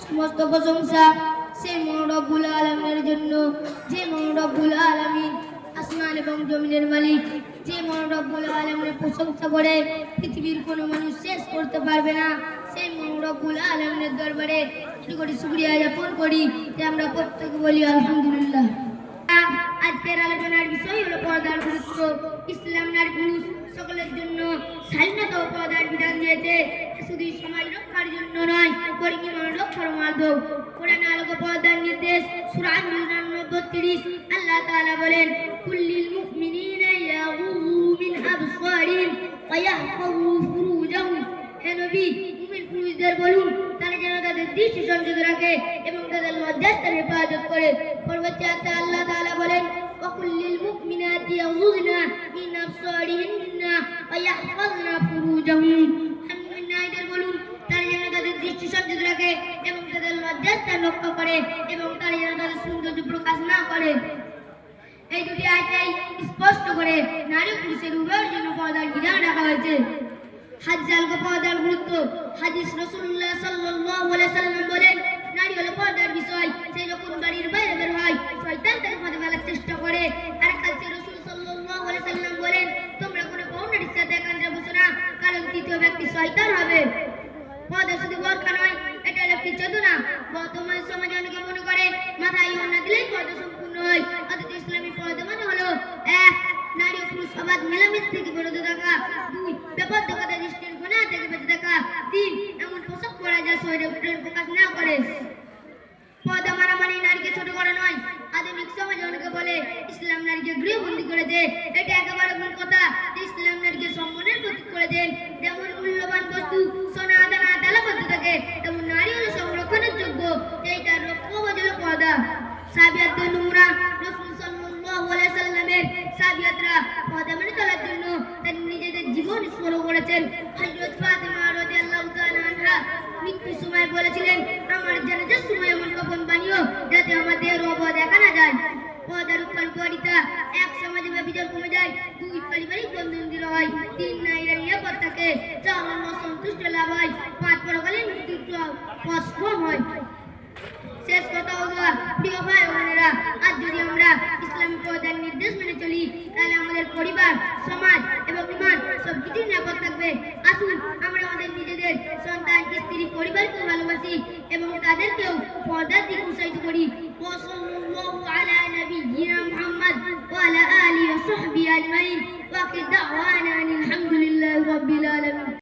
সমস্ত প্রশংসা সেই মহান রব্বুল আলামিনের জন্য, যে মহান রব্বুল আলামিন আসমান এবং জমিনের মালিক, যে মহান রব্বুল আলামিনের প্রশংসা করে পৃথিবীর কোনো মানুষ শেষ করতে পারবে না। সেই মহান রব্বুল আলামিনের দরবারে কোটি শুকরিয়া জ্ঞাপন করি যে আমরা প্রত্যেকে বলি আলহামদুলিল্লাহ। আজকের আলোচনার বিষয় হলো পর্দার গুরুত্ব। ইসলাম নারী পুরুষ সকলের জন্য স্বাধীনতা ও পর্দার বিধান দিয়েছে, শুধু সমাজ রক্ষার জন্য নয়, বরং ইমান রক্ষার মাধ্যম। কোরআনে আলোকে পর্দার নির্দেশ, সূরা আন-নূর 32। আল্লাহ তাআলা বলেন, কুল্লিল মুমিনিনা ইয়াগুযু মিন আবসারিহিম ওয়া ইয়াহফাযু ফুরুজাহুম। হে নবী, মুমিন পুরুষদের বলুন তারা যেন তাদের দৃষ্টি সংযত রাখে এবং তাদের লজ্জাস্থান হেফাজত করে। পরবর্তী আয়াতে আল্লাহ তাআলা বলেন, ওয়া কুল্লিল মুমিনাতি ইয়াগুযুনা মিন আবসারিহিন্না ওয়া ইয়াহফাযনা ফুরুজাহুম। মুমিন নারীদের বলুন তারা যেন তাদের দৃষ্টি সংযত রাখে এবং তাদের লজ্জাস্থান রক্ষা করে এবং তারা যেন তাদের সৌন্দর্য প্রকাশ না করে। এই দুটি আয়াতেই স্পষ্ট করে নারী পুরুষের উভয়ের জন্য পর্দার বিধান রাখা হয়েছে। হাজ্জাল পর্দার গুরুত্ব। হাদিস রাসূলুল্লাহ সাল্লাল্লাহু আলাইহি সাল্লাম বলেন, নারী হলো পর্দার বিষয়। সে যখন বাড়ির বাইরে বের হয়, শয়তান তাকে ফাঁদে ফেলার চেষ্টা করে। আর কাছে রাসূল সাল্লাল্লাহু আলাইহি সাল্লাম বলেন, তোমরা কোনো নারীর সাথে একান্তে বসো না, কারণ তৃতীয় ব্যক্তি শয়তান হবে। পর্দা শুধু বোরকা নয়, এটা হলো একটি চেতনা। বর্তমান সমাজে অনেকে মনে করে মাথায় ওড়না দিলেই পর্দা সম্পূর্ণ হয়, অথচ ইসলামী পর্দা মানে হলো 1. নারী ও পুরুষ সমাজ মেলামেশা থেকে বিরত থাকা। 2. বেপরদাকার দৃষ্টির গুনাহ থেকে বেঁচে থাকা। 3. এমন পোশাক পরা যা শরীরের প্রকাশ না করে। পর্দা মানা মানে নারীকে ছোট করা নয়। আধুনিক সমাজে অনেকে বলে ইসলাম নারীকে গৃহবন্দী করেছে। এটা একেবারে ভুল কথা। ইসলাম নারীকে সম্মানের প্রতীক করেছেন। যেমন মূল্যবান বস্তু সোনা দানা তালাবদ্ধ থাকে, তেমন নারী হলো সংরক্ষণের যোগ্য। এইটার রক্ষক হলো পর্দা। সাহাবিয়াতদের নমুনা, রাসূল সাল্লাল্লাহু আলাইহি সাল্লামের সাহাবিয়াতরা পর্দা মেনে চলার জন্য তাদের নিজেদের জীবন উৎসর্গ করেছেন। হযরত ফাতিমা রাদিয়াল্লাহু তাআলা আনহা মৃত্যুর সময় বলেছিলেন, আমার জানাজার সময় এমন কাফন বানিও যাতে আমার দেহের অবয়ব দেখা না যায়। পর্দার উপকারিতা। 1. সমাজে ব্যভিচার কমে যায়। 2. পারিবারিক বন্ধন দৃঢ় হয়। 3. নারীরা নিরাপদ থাকে। 4. আল্লাহ সন্তুষ্ট লাভ হয়। 5. পরকালীন মৃত্যুর কষ্ট হয়। শেষ কথা হলো, প্রিয় ভাই ও বোনেরা, আজ যদি আমরা ইসলামী পর্দার নির্দেশ মেনে চলি, তাহলে আমাদের পরিবার, সমাজ এবং ইমান সবকিছু নিরাপদ থাকবে। আসুন আমরা আমাদের নিজেদের সন্তান, স্ত্রী, পরিবারকে ভালোবাসি এবং তাদেরকেও পর্দার দিকে উৎসাহিত করি। সাল্লাল্লাহু আলা নবিয়্যিনা মুহাম্মদ ওয়া আলা আলিহি ওয়া সাহবিহি আজমাইন ওয়া আখির দাওয়ানা আলহামদুলিল্লাহি রাব্বিল আলামিন।